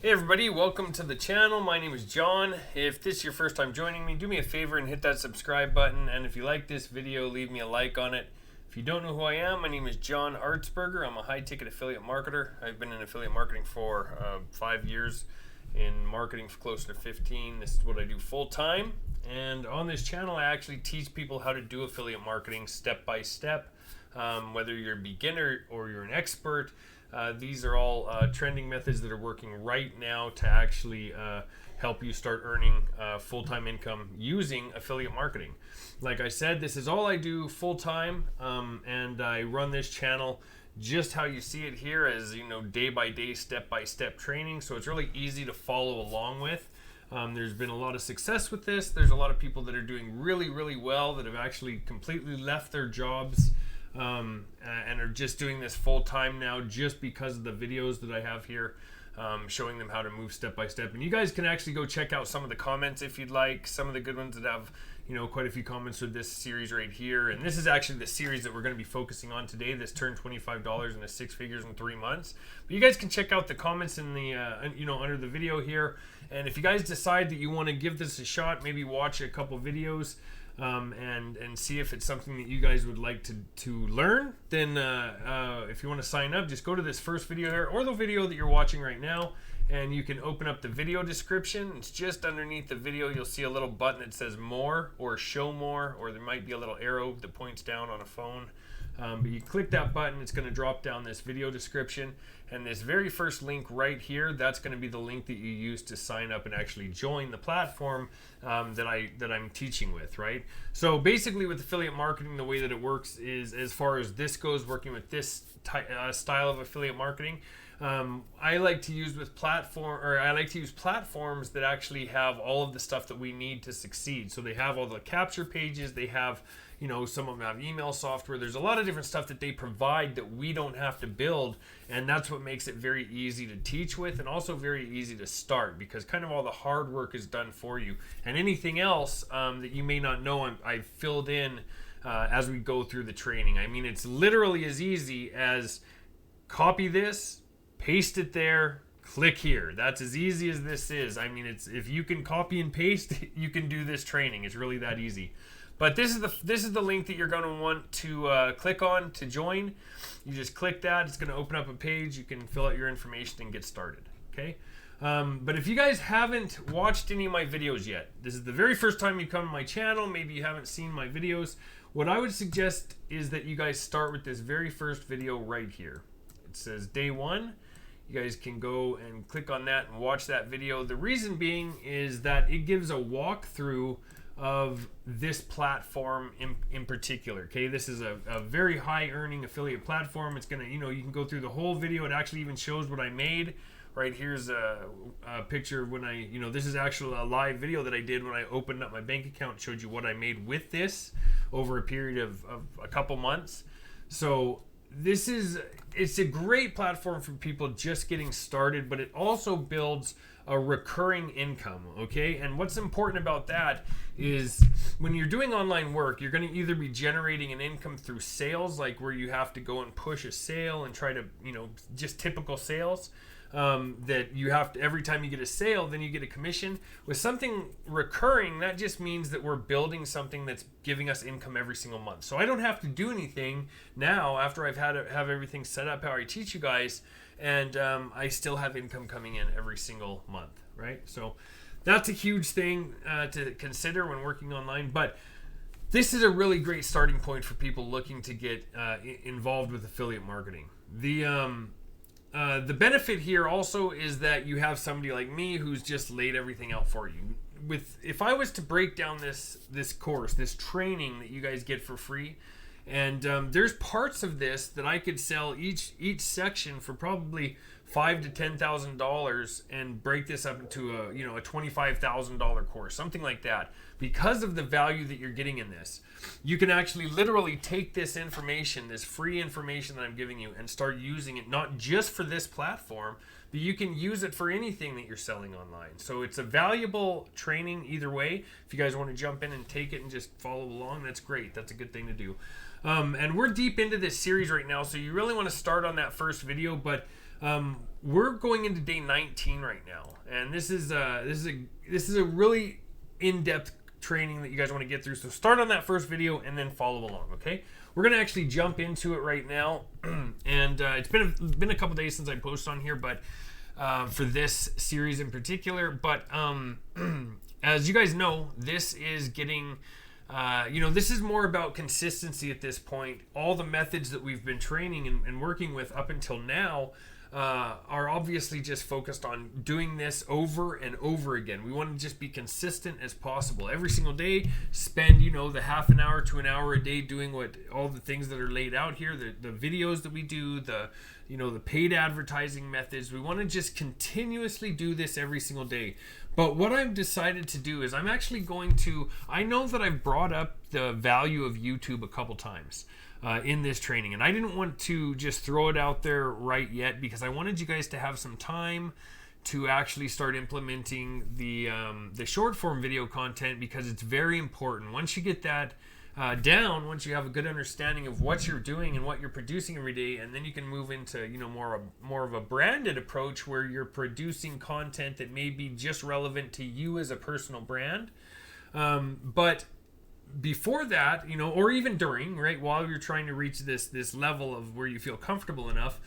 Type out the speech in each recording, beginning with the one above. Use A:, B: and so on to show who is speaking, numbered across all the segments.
A: Hey everybody, welcome to the channel. My name is John. If this is your first time joining me, do me a favor and hit that subscribe button. And if you like this video, leave me a like on it. If you don't know who I am, my name is John Artsberger. I'm a high-ticket affiliate marketer. I've been in affiliate marketing for 5 years, in marketing for closer to 15. This is what I do full-time. And on this channel, I actually teach people how to do affiliate marketing step by step. Whether you're a beginner or you're an expert, these are all trending methods that are working right now to actually help you start earning full-time income using affiliate marketing. Like I said, this is all I do full-time, and I run this channel just how you see it here, as day by day, step by step training. So it's really easy to follow along with. There's been a lot of success with this. There's a lot of people that are doing really well, that have actually completely left their jobs and are just doing this full time now, just because of the videos that I have here, showing them how to move step by step. And you guys can actually go check out some of the comments if you'd like. Some of the good ones that have quite a few comments with this series right here. And this is actually the series that we're going to be focusing on today. This turned $25 into 6 figures in 3 months. But you guys can check out the comments in the under the video here. And if you guys decide that you want to give this a shot, maybe watch a couple videos. And see if it's something that you guys would like to learn, then if you want to sign up, just go to this first video here, or the video that you're watching right now, and you can open up the video description. It's just underneath the video. You'll see a little button that says more or show more, or there might be a little arrow that points down on a phone. But you click that button, it's going to drop down this video description, and this very first link right here, that's going to be the link that you use to sign up and actually join the platform that I'm teaching with, right? So basically with affiliate marketing, the way that it works is, as far as this goes, working with this style of affiliate marketing, I like to use platforms that actually have all of the stuff that we need to succeed. So they have all the capture pages, they have some of them have email software. There's a lot of different stuff that they provide that we don't have to build, and that's what makes it very easy to teach with, and also very easy to start, because kind of all the hard work is done for you. And anything else that you may not know, I've filled in as we go through the training. I mean, it's literally as easy as copy this, paste it there, click here. That's as easy as this is. I mean, it's, if you can copy and paste, you can do this training. It's really that easy. But this is the link that you're going to want to click on to join. You just click that. It's going to open up a page. You can fill out your information and get started. Okay. But if you guys haven't watched any of my videos yet, this is the very first time you come to my channel, maybe you haven't seen my videos, what I would suggest is that you guys start with this very first video right here. It says day 1. You guys can go and click on that and watch that video. The reason being is that it gives a walkthrough of this platform in particular. Okay, this is a very high earning affiliate platform. It's gonna, you can go through the whole video. It actually even shows what I made. Right here's a picture of when I, this is actually a live video that I did when I opened up my bank account. Showed you what I made with this over a period of a couple months. So it's a great platform for people just getting started, but it also builds a recurring income, okay? And what's important about that is when you're doing online work, you're going to either be generating an income through sales, like where you have to go and push a sale and try to, just typical sales, that you have to, every time you get a sale, then you get a commission. With something recurring, that just means that we're building something that's giving us income every single month. So I don't have to do anything now after I've have everything set up how I teach you guys, and I still have income coming in every single month, right? So that's a huge thing to consider when working online. But this is a really great starting point for people looking to get involved with affiliate marketing. The benefit here also is that you have somebody like me who's just laid everything out for you. If I was to break down this course, this training that you guys get for free, and there's parts of this that I could sell each section for probably $5,000 to $10,000 and break this up into a $25,000 course, something like that. Because of the value that you're getting in this, you can actually literally take this information, this free information that I'm giving you, and start using it not just for this platform, but you can use it for anything that you're selling online. So it's a valuable training either way. If you guys want to jump in and take it and just follow along, that's great. That's a good thing to do. And we're deep into this series right now, so you really want to start on that first video, but We're going into day 19 right now, and this is a really in-depth training that you guys want to get through. So start on that first video and then follow along. Okay, we're gonna actually jump into it right now, and it's been a couple days since I posted on here, but for this series in particular. But as you guys know, this is getting. This is more about consistency at this point. All the methods that we've been training and working with up until now are obviously just focused on doing this over and over again. We want to just be consistent as possible. Every single day, spend, the half an hour to an hour a day doing all the things that are laid out here, the videos that we do, the paid advertising methods. We want to just continuously do this every single day. But what I've decided to do is I'm actually I know that I've brought up the value of YouTube a couple times in this training, and I didn't want to just throw it out there right yet because I wanted you guys to have some time to actually start implementing the short form video content, because it's very important. Once you get that down, once you have a good understanding of what you're doing and what you're producing every day, and then you can move into more of a branded approach where you're producing content that may be just relevant to you as a personal brand. But before that, or even during, right, while you're trying to reach this level of where you feel comfortable enough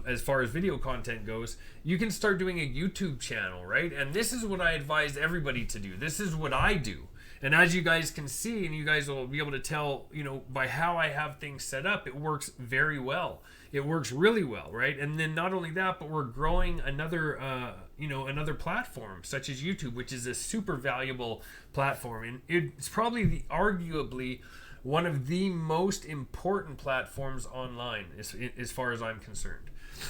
A: as far as video content goes, you can start doing a YouTube channel, right? And this is what I advise everybody to do. This is what I do. And as you guys can see, and you guys will be able to tell, by how I have things set up, it works very well. It works really well, right? And then not only that, but we're growing another platform such as YouTube, which is a super valuable platform. And it's probably arguably one of the most important platforms online as far as I'm concerned.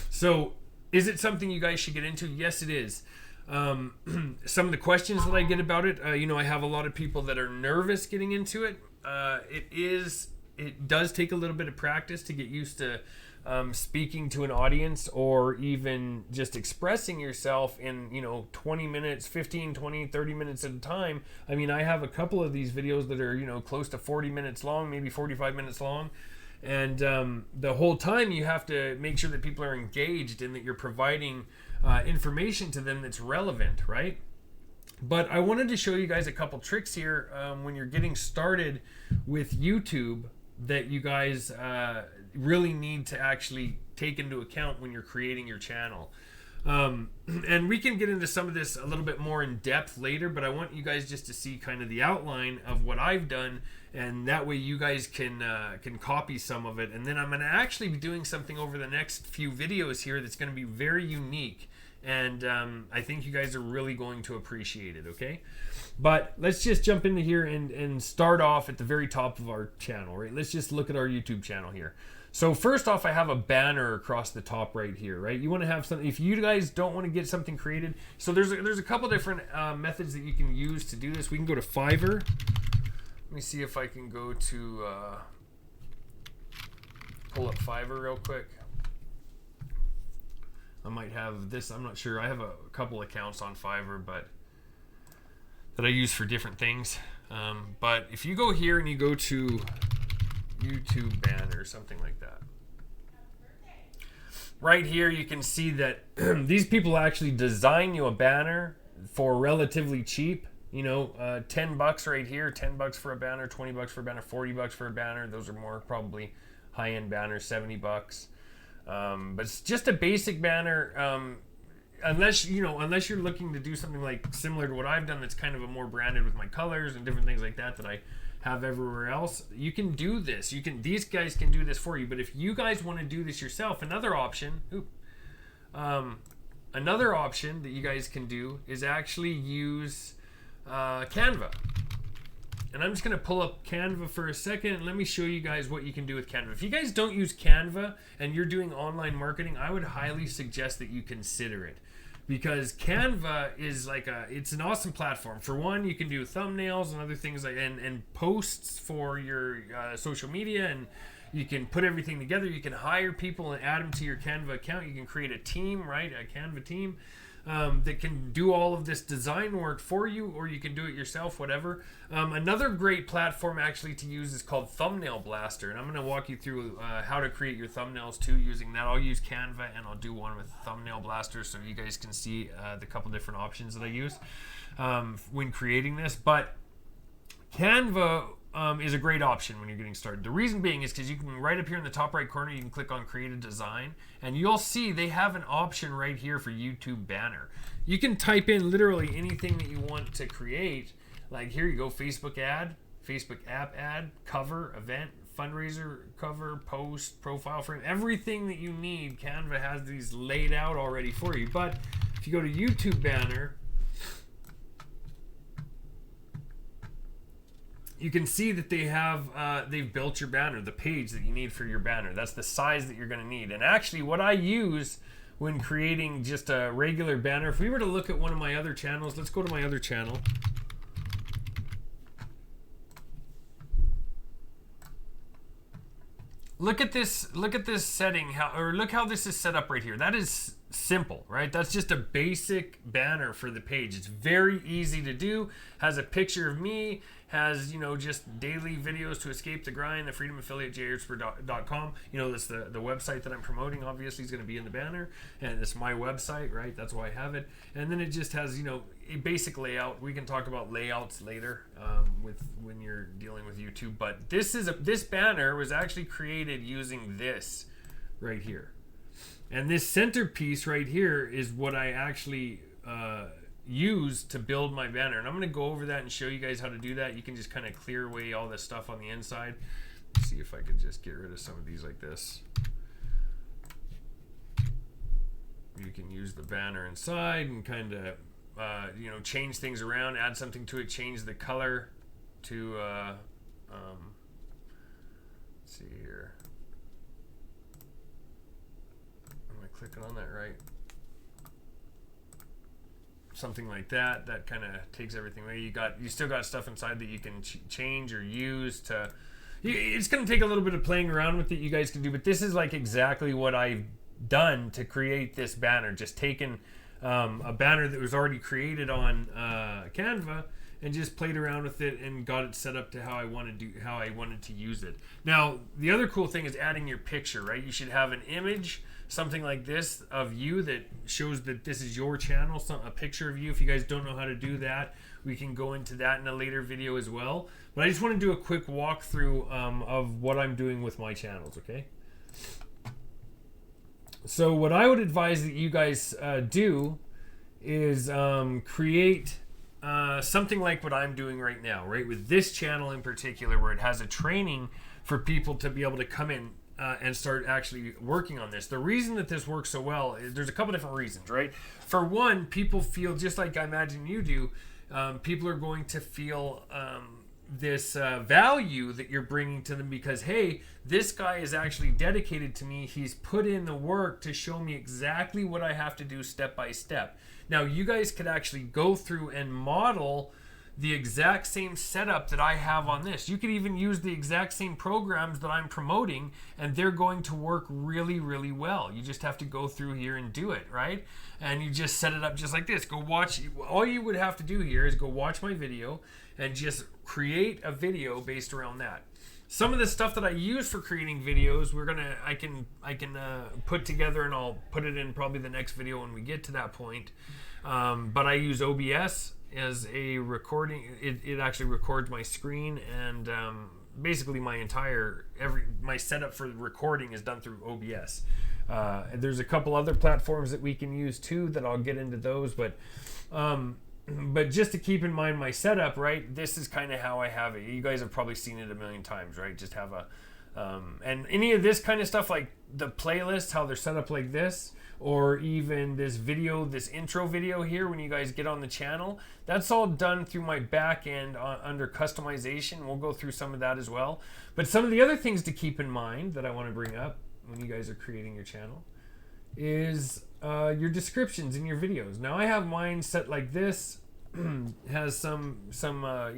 A: So is it something you guys should get into? Yes, it is. Some of the questions that I get about it, I have a lot of people that are nervous getting into it. It does take a little bit of practice to get used to speaking to an audience, or even just expressing yourself in 20 minutes, 15, 20, 30 minutes at a time. I mean, I have a couple of these videos that are close to 40 minutes long, maybe 45 minutes long, and the whole time you have to make sure that people are engaged and that you're providing information to them that's relevant, right? But I wanted to show you guys a couple tricks here when you're getting started with YouTube that you guys really need to actually take into account when you're creating your channel. And we can get into some of this a little bit more in depth later, but I want you guys just to see kind of the outline of what I've done, and that way you guys can copy some of it. And then I'm going to actually be doing something over the next few videos here that's going to be very unique, and I think you guys are really going to appreciate it, okay? But let's just jump into here and start off at the very top of our channel, right? Let's just look at our YouTube channel here. So first off, I have a banner across the top right here, right? You want to have something, if you guys don't want to get something created, so there's a couple different methods that you can use to do this. We can go to Fiverr. Let me see if I can go to pull up Fiverr real quick. I might have this, I'm not sure. I have a couple accounts on Fiverr, but that I use for different things. But if you go here and you go to YouTube banner, something like that. Right here you can see that these people actually design you a banner for relatively cheap. 10 bucks right here, 10 bucks for a banner, 20 bucks for a banner, 40 bucks for a banner. Those are more probably high-end banners, 70 bucks. But it's just a basic banner. Unless you're looking to do something like similar to what I've done, that's kind of a more branded with my colors and different things like that I have everywhere else, you can do this. These guys can do this for you. But if you guys want to do this yourself, another option that you guys can do is actually use Canva. And I'm just going to pull up Canva for a second, and let me show you guys what you can do with Canva. If you guys don't use Canva and you're doing online marketing, I would highly suggest that you consider it, because Canva is it's an awesome platform. For one, you can do thumbnails and other things and posts for your social media, and you can put everything together. You can hire people and add them to your Canva account. You can create a team, right? A Canva team. that can do all of this design work for you, or you can do it yourself, whatever. Another great platform actually to use is called Thumbnail Blaster, and I'm going to walk you through how to create your thumbnails too using that. I'll use Canva, and I'll do one with Thumbnail Blaster so you guys can see the couple different options that I use when creating this. But Canva is a great option when you're getting started. The reason being is because you can, right up here in the top right corner, you can click on Create a Design, and you'll see they have an option right here for YouTube banner. You can type in literally anything that you want to create. Like here you go, Facebook ad, Facebook app ad, cover, event, fundraiser cover, post, profile frame, everything that you need. Canva has these laid out already for you. But if you go to YouTube banner, you can see that they have they've built your banner, the page that you need for your banner. That's the size that you're going to need. And actually, what I use when creating just a regular banner, if we were to look at one of my other channels, let's go to my other channel. Look at this setting, look how this is set up right here. That is simple, right? That's just a basic banner for the page. It's very easy to do. Has a picture of me, has, just daily videos to escape the grind, the freedom affiliate, jhper.com. That's the website that I'm promoting, obviously is going to be in the banner, and it's my website, right? That's why I have it. And then it just has, a basic layout. We can talk about layouts later when you're dealing with YouTube, but this banner was actually created using this right here. And this centerpiece right here is what I actually use to build my banner. And I'm going to go over that and show you guys how to do that. You can just kind of clear away all this stuff on the inside. Let's see if I can just get rid of some of these like this. You can use the banner inside and kind of, change things around, add something to it, change the color to, let's see here. Clicking on that right, something like that kind of takes everything away. You still got stuff inside that you can change or use to, it's going to take a little bit of playing around with it, you guys can do, but this is like exactly what I've done to create this banner. Just taken a banner that was already created on Canva and just played around with it and got it set up to how I wanted to use it. Now, the other cool thing is adding your picture, right? You should have an image, something like this, of you that shows that this is your channel, a picture of you. If you guys don't know how to do that, we can go into that in a later video as well. But I just want to do a quick walkthrough of what I'm doing with my channels, okay? So what I would advise that you guys do is create something like what I'm doing right now, right? With this channel in particular, where it has a training for people to be able to come in and start actually working on this. The reason that this works so well is there's a couple different reasons, right? For one, people feel, just like I imagine you do, people are going to feel this value that you're bringing to them because, hey, this guy is actually dedicated to me. He's put in the work to show me exactly what I have to do step by step. Now, you guys could actually go through and model the exact same setup that I have on this. You could even use the exact same programs that I'm promoting, and they're going to work really, really well. You just have to go through here and do it, right? And you just set it up just like this. Go watch. All you would have to do here is go watch my video and just create a video based around that. Some of the stuff that I use for creating videos, I can put together, and I'll put it in probably the next video when we get to that point. But I use OBS as a recording. It actually records my screen, and basically my setup for recording is done through OBS. There's a couple other platforms that we can use too that I'll get into those, but just to keep in mind my setup, right? This is kind of how I have it. You guys have probably seen it a million times, right? Just have and any of this kind of stuff, like the playlists, how they're set up like this, or even this video, this intro video here, when you guys get on the channel, that's all done through my back end under customization. We'll go through some of that as well. But some of the other things to keep in mind that I want to bring up when you guys are creating your channel is your descriptions in your videos. Now I have mine set like this. Has some a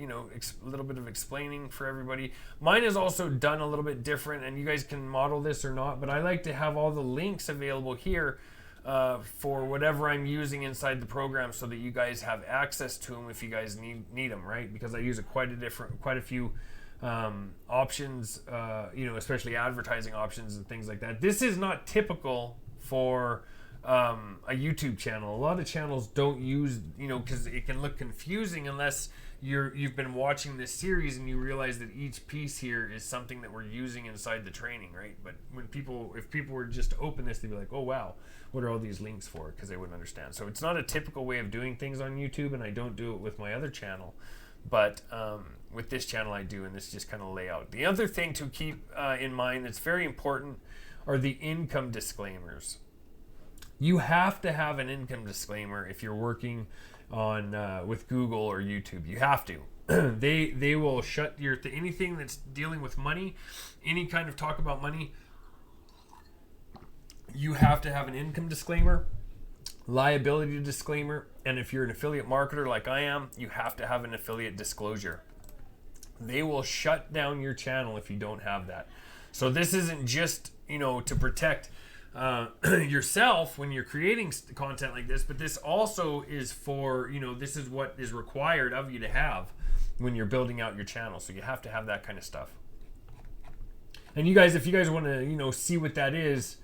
A: little bit of explaining for everybody. Mine is also done a little bit different, and you guys can model this or not, but I like to have all the links available here for whatever I'm using inside the program, so that you guys have access to them if you guys need them, right? Because I use quite a few options, especially advertising options and things like that. This is not typical for a YouTube channel. A lot of channels don't use, because it can look confusing unless you've been watching this series and you realize that each piece here is something that we're using inside the training, right? But if people were just to open this, they'd be like, oh wow, what are all these links for? Because they wouldn't understand. So it's not a typical way of doing things on YouTube, and I don't do it with my other channel, but with this channel I do, and this is just kind of layout. The other thing to keep in mind that's very important are the income disclaimers. You have to have an income disclaimer if you're working on with Google or YouTube. You have to. They will shut anything that's dealing with money, any kind of talk about money. You have to have an income disclaimer, liability disclaimer, and if you're an affiliate marketer like I am, you have to have an affiliate disclosure. They will shut down your channel if you don't have that. So this isn't just, to protect yourself when you're creating content like this, but this also is for, this is what is required of you to have when you're building out your channel. So you have to have that kind of stuff. And you guys, if you guys want to, see what that is,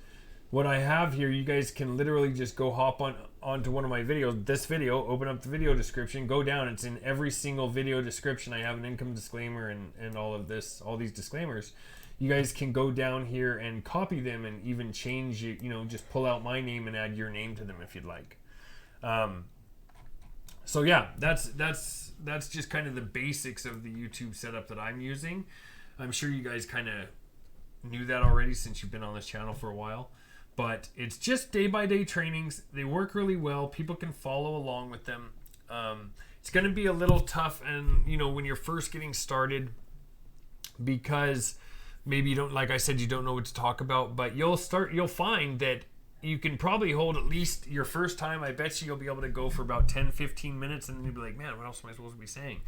A: what I have here, you guys can literally just go hop onto one of my videos. This video, open up the video description, go down. It's in every single video description. I have an income disclaimer and all these disclaimers. You guys can go down here and copy them and even change it, just pull out my name and add your name to them if you'd like. So yeah, that's just kind of the basics of the YouTube setup that I'm using. I'm sure you guys kind of knew that already since you've been on this channel for a while. But it's just day-by-day trainings. They work really well. People can follow along with them. It's going to be a little tough, and when you're first getting started, because maybe you don't, like I said, you don't know what to talk about. But you'll find that you can probably hold at least your first time. I bet you'll be able to go for about 10-15 minutes, and then you'll be like, man, what else am I supposed to be saying?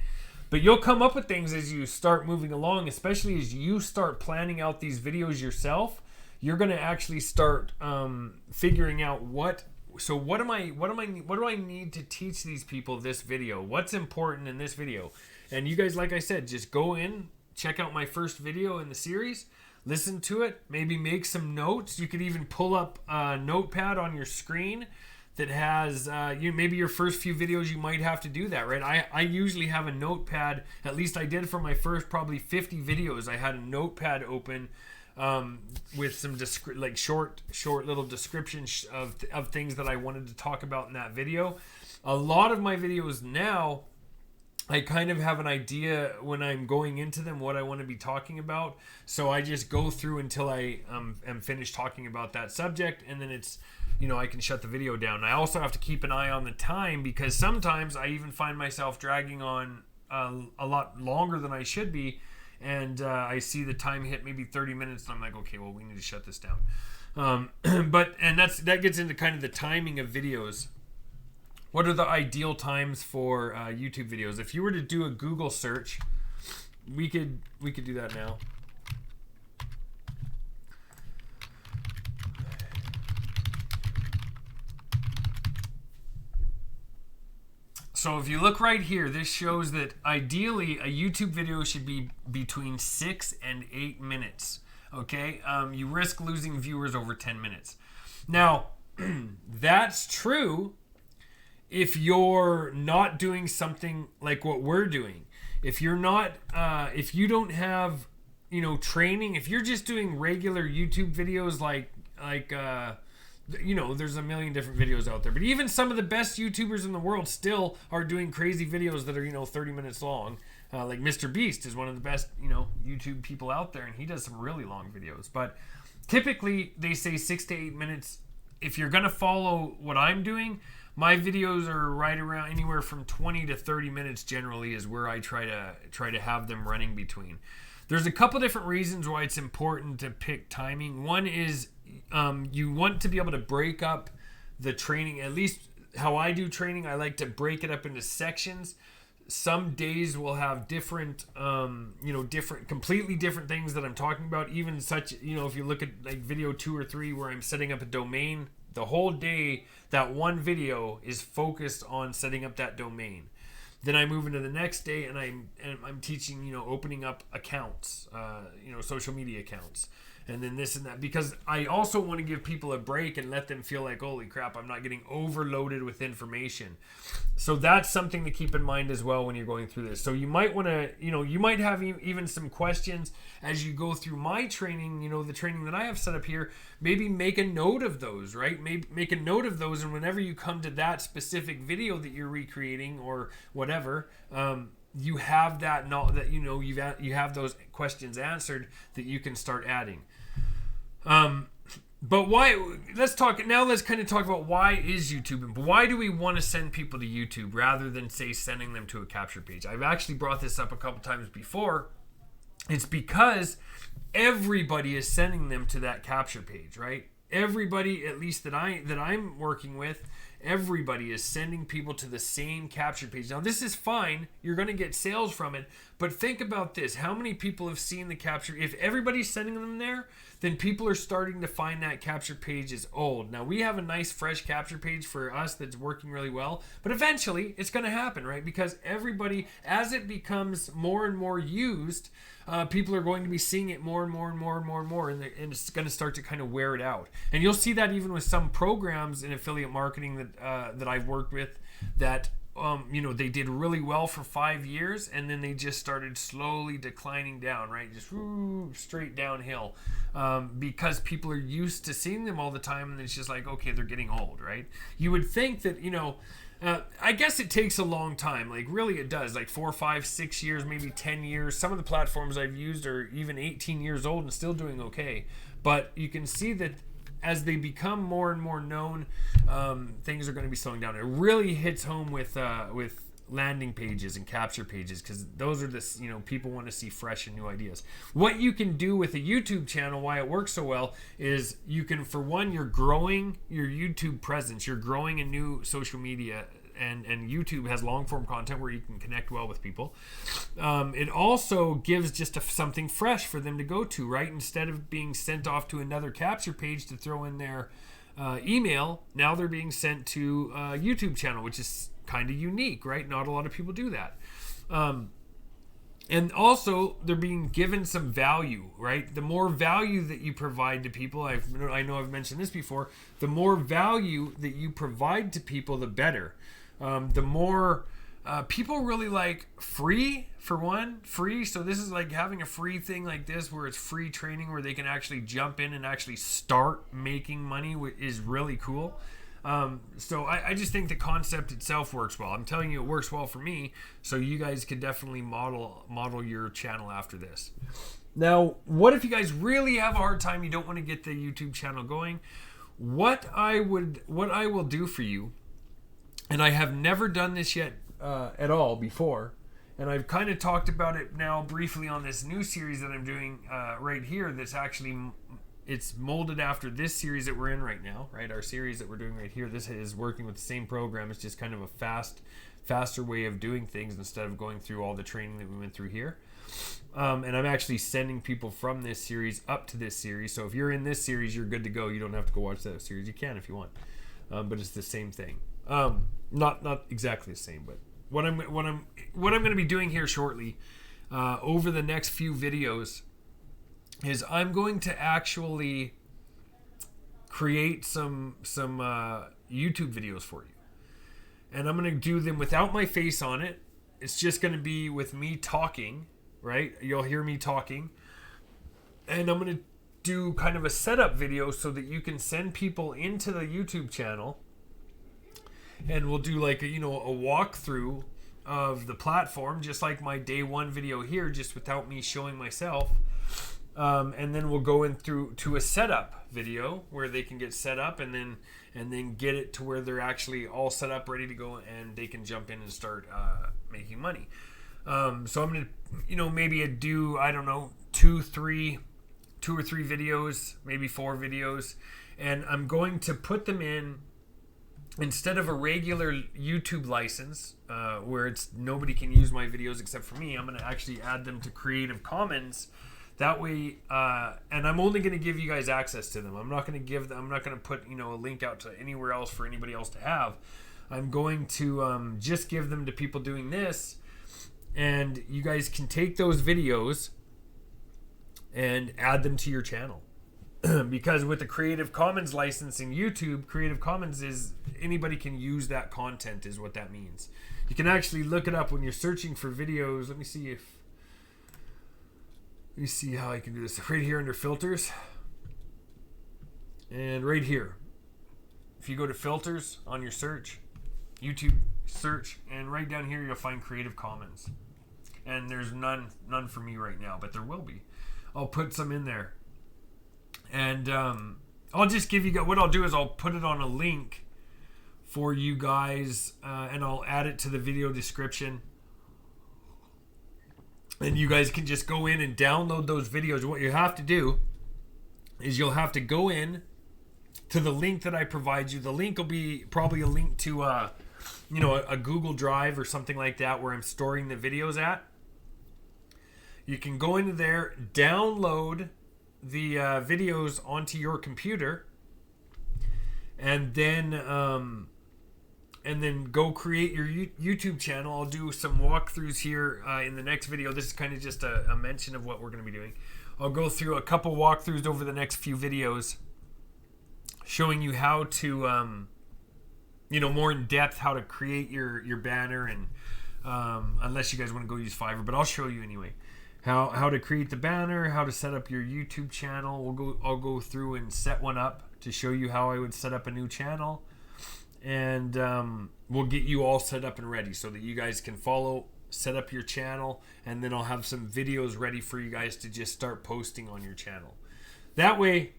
A: But you'll come up with things as you start moving along, especially as you start planning out these videos yourself. You're going to actually start figuring out what do I need to teach these people this video? What's important in this video? And you guys, like I said, just go in, check out my first video in the series, listen to it, maybe make some notes. You could even pull up a notepad on your screen that has maybe your first few videos. You might have to do that, right? I usually have a notepad. At least I did for my first probably 50 videos. I had a notepad open with some short little descriptions of things that I wanted to talk about in that video. A lot of my videos now, I kind of have an idea when I'm going into them what I want to be talking about. So I just go through until I am finished talking about that subject, and then it's, I can shut the video down. I also have to keep an eye on the time, because sometimes I even find myself dragging on a lot longer than I should be. And I see the time hit maybe 30 minutes, and I'm like, okay, well, we need to shut this down. That gets into kind of the timing of videos. What are the ideal times for YouTube videos? If you were to do a Google search, we could do that now. So if you look right here, this shows that ideally a YouTube video should be between 6 and 8 minutes. Okay, you risk losing viewers over 10 minutes. Now, that's true if you're not doing something like what we're doing. If you're not, if you don't have, training, if you're just doing regular YouTube videos like there's a million different videos out there, but even some of the best YouTubers in the world still are doing crazy videos that are 30 minutes long. Like Mr. Beast is one of the best YouTube people out there, and he does some really long videos. But typically they say 6 to 8 minutes. If you're gonna follow what I'm doing, my videos are right around anywhere from 20 to 30 minutes generally is where I try to have them running between. There's a couple different reasons why it's important to pick timing. One is you want to be able to break up the training. At least how I do training, I like to break it up into sections. Some days will have different, completely different things that I'm talking about. Even such, if you look at like video 2 or 3 where I'm setting up a domain The whole day, that one video is focused on setting up that domain. Then I move into the next day, and I'm teaching, opening up accounts, social media accounts, and then this and that, because I also want to give people a break and let them feel like, holy crap, I'm not getting overloaded with information. So that's something to keep in mind as well when you're going through this. So you might want to, you might have even some questions as you go through my training, the training that I have set up here. Maybe make a note of those, right? Maybe make a note of those, and whenever you come to that specific video that you're recreating or whatever, you have that, you have those questions answered that you can start adding. But why? Let's kind of talk about why is YouTube, why do we want to send people to YouTube rather than, say, sending them to a capture page? I've actually brought this up a couple times before. It's because everybody is sending them to that capture page, right? Everybody, at least that I'm working with, everybody is sending people to the same capture page. Now, this is fine. You're going to get sales from it. But think about this. How many people have seen the capture? If everybody's sending them there, then people are starting to find that capture page is old. Now, we have a nice, fresh capture page for us that's working really well. But eventually, it's going to happen, right? Because everybody, as it becomes more and more used, people are going to be seeing it more and more and more and more and more, and it's going to start to kind of wear it out. And you'll see that even with some programs in affiliate marketing that I've worked with that they did really well for 5 years, and then they just started slowly declining down, right? Just straight downhill, because people are used to seeing them all the time, and it's just like, okay, they're getting old, right? You would think that, I guess it takes a long time. Like, really it does. Like 4, 5, 6 years, maybe 10 years. Some of the platforms I've used are even 18 years old and still doing okay. But you can see that as they become more and more known, things are going to be slowing down. It really hits home with landing pages and capture pages, because those are people want to see fresh and new ideas. What you can do with a YouTube channel, why it works so well, is you can, for one, you're growing your YouTube presence, you're growing a new social media, and YouTube has long form content where you can connect well with people. It also gives just something fresh for them to go to, right? Instead of being sent off to another capture page to throw in their email, now they're being sent to a YouTube channel, which is kind of unique, right? Not a lot of people do that. And also, they're being given some value, right? The more value that you provide to people, I know I've mentioned this before, the more value that you provide to people, the better. The more people really like free, for one, free. So this is like having a free thing like this, where it's free training, where they can actually jump in and actually start making money, is really cool. So I just think the concept itself works well. I'm telling you, it works well for me. So you guys could definitely model your channel after this. Now, what if you guys really have a hard time? You don't want to get the YouTube channel going. What I will do for you, and I have never done this yet at all before, and I've kind of talked about it now briefly on this new series that I'm doing right here. That's actually, it's molded after this series that we're in right now, right? Our series that we're doing right here. This is working with the same program. It's just kind of a faster way of doing things instead of going through all the training that we went through here. And I'm actually sending people from this series up to this series. So if you're in this series, you're good to go. You don't have to go watch that series. You can if you want, but it's the same thing. Not exactly the same, but what I'm going to be doing here shortly, over the next few videos, is I'm going to actually create some YouTube videos for you, and I'm going to do them without my face on it. It's just going to be with me talking, right? You'll hear me talking, and I'm going to do kind of a setup video so that you can send people into the YouTube channel. And we'll do like a walkthrough of the platform, just like my day one video here, just without me showing myself. And then we'll go in through to a setup video where they can get set up, and then get it to where they're actually all set up, ready to go, and they can jump in and start making money. So I'm gonna, maybe do, I don't know, two or three videos, maybe 4 videos, and I'm going to put them in. Instead of a regular YouTube license, where nobody can use my videos except for me, I'm going to actually add them to Creative Commons. That way, and I'm only going to give you guys access to them. I'm not going to put, a link out to anywhere else for anybody else to have. I'm going to just give them to people doing this, and you guys can take those videos and add them to your channel. Because with the Creative Commons license in YouTube, Creative Commons is anybody can use that content is what that means. You can actually look it up when you're searching for videos. Let me see how I can do this. Right here under filters. And right here. If you go to filters on your search, YouTube search, and right down here you'll find Creative Commons. And there's none for me right now, but there will be. I'll put some in there. And I'll just give you, what I'll do is I'll put it on a link for you guys, and I'll add it to the video description. And you guys can just go in and download those videos. What you have to do is you'll have to go in to the link that I provide you. The link will be probably a link to a Google Drive or something like that where I'm storing the videos at. You can go into there, download the videos onto your computer, and then go create your YouTube channel. I'll do some walkthroughs here in the next video. This is kind of just a mention of what we're going to be doing. I'll go through a couple walkthroughs over the next few videos showing you how to, more in depth how to create your banner, and unless you guys want to go use Fiverr, but I'll show you anyway. How to create the banner, how to set up your YouTube channel. I'll go through and set one up to show you how I would set up a new channel. And we'll get you all set up and ready so that you guys can follow, set up your channel, and then I'll have some videos ready for you guys to just start posting on your channel. That way,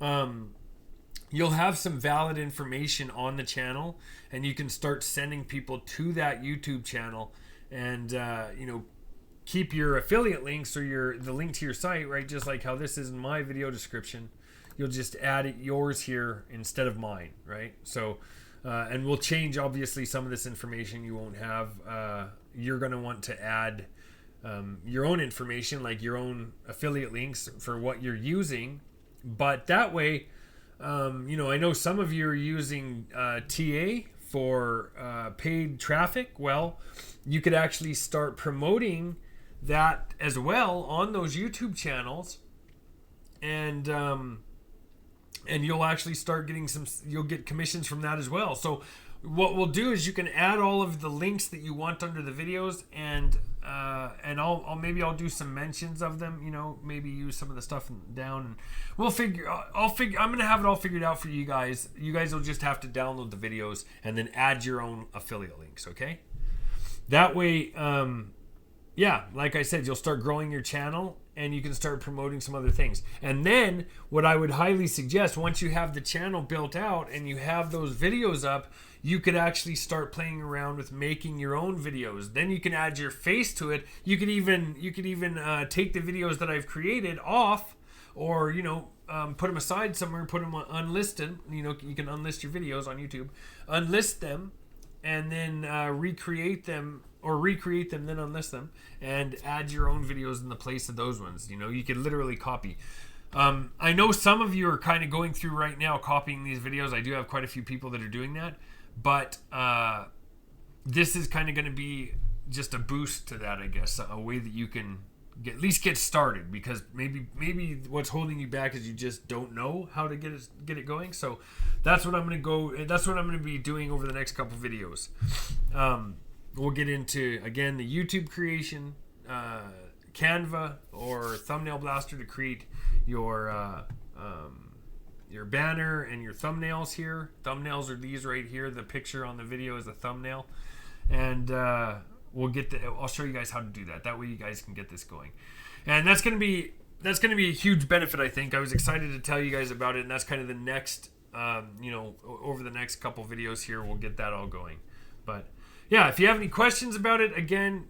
A: you'll have some valid information on the channel, and you can start sending people to that YouTube channel, and keep your affiliate links or the link to your site, right? Just like how this is in my video description. You'll just add yours here instead of mine, right? So, and we'll change obviously some of this information you won't have. You're going to want to add your own information, like your own affiliate links for what you're using. But that way, I know some of you are using TA for paid traffic. Well, you could actually start promoting that as well on those YouTube channels, and you'll actually start getting you'll get commissions from that as well. So what we'll do is you can add all of the links that you want under the videos, and I'll do some mentions of them, maybe use some of the stuff down, and I'm going to have it all figured out for you guys. You guys will just have to download the videos and then add your own affiliate links, okay? That way, like I said, you'll start growing your channel, and you can start promoting some other things. And then what I would highly suggest, once you have the channel built out and you have those videos up, you could actually start playing around with making your own videos. Then you can add your face to it. You could even take the videos that I've created off, or put them aside somewhere, put them unlist them. You can unlist your videos on YouTube, unlist them, and then recreate them, then unlist them, and add your own videos in the place of those ones. You could literally copy. I know some of you are kind of going through right now copying these videos. I do have quite a few people that are doing that, but this is kind of going to be just a boost to that, I guess, a way that you can at least get started, because maybe what's holding you back is you just don't know how to get it going. So that's what I'm going to be doing over the next couple videos. We'll get into, again, the YouTube creation, Canva or Thumbnail Blaster to create your banner and your thumbnails here. Thumbnails are these right here. The picture on the video is a thumbnail, and I'll show you guys how to do that. That way you guys can get this going, and that's gonna be a huge benefit. I think I was excited to tell you guys about it, and that's kind of the next, over the next couple videos here, we'll get that all going. But yeah, if you have any questions about it, again,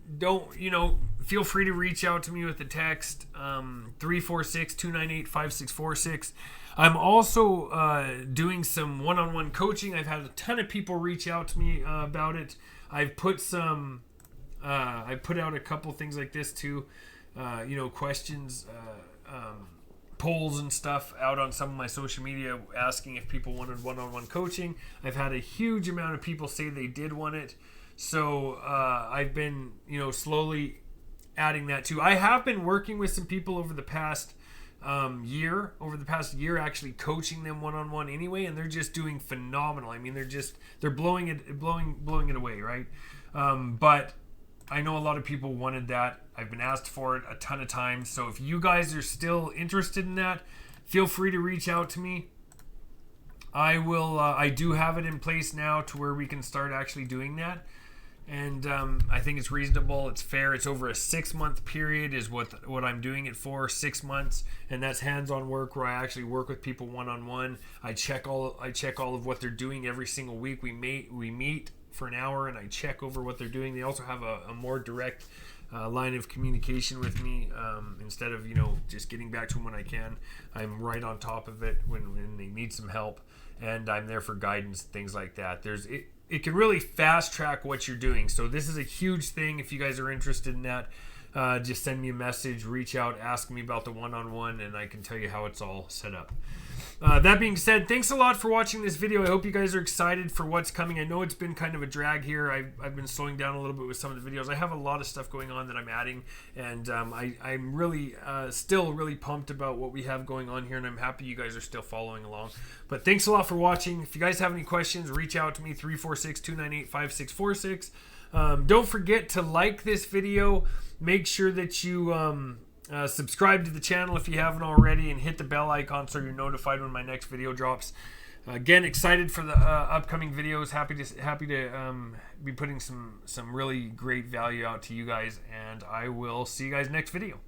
A: feel free to reach out to me with the text 346-298-5646. I'm also doing some one-on-one coaching. I've had a ton of people reach out to me about it. I put out a couple things like this too. questions, polls and stuff out on some of my social media asking if people wanted one-on-one coaching. I've had a huge amount of people say they did want it. So I've been, slowly adding that too. I have been working with some people over the past year, actually coaching them one-on-one anyway, and they're just doing phenomenal. I mean, they're blowing it away, right? But I know a lot of people wanted that. I've been asked for it a ton of times. So if you guys are still interested in that, feel free to reach out to me. I do have it in place now to where we can start actually doing that. And I think it's reasonable. It's fair. It's over a 6-month period is what I'm doing it for, 6 months. And that's hands-on work where I actually work with people one-on-one. I check all of what they're doing every single week. We meet for an hour and I check over what they're doing. They also have a more direct line of communication with me, instead of just getting back to them when I can. I'm right on top of it when they need some help, and I'm there for guidance, things like that. It can really fast track what you're doing. So this is a huge thing. If you guys are interested in that, just send me a message, reach out, ask me about the one-on-one, and I can tell you how it's all set up. That being said, thanks a lot for watching this video. I hope you guys are excited for what's coming. I know it's been kind of a drag here. I've been slowing down a little bit with some of the videos. I have a lot of stuff going on that I'm adding, and I'm really still really pumped about what we have going on here, and I'm happy you guys are still following along. But thanks a lot for watching. If you guys have any questions, reach out to me, 346-298-5646. Don't forget to like this video. Make sure that you subscribe to the channel if you haven't already, and hit the bell icon so you're notified when my next video drops. Again, excited for the upcoming videos. Happy to be putting some really great value out to you guys, and I will see you guys next video.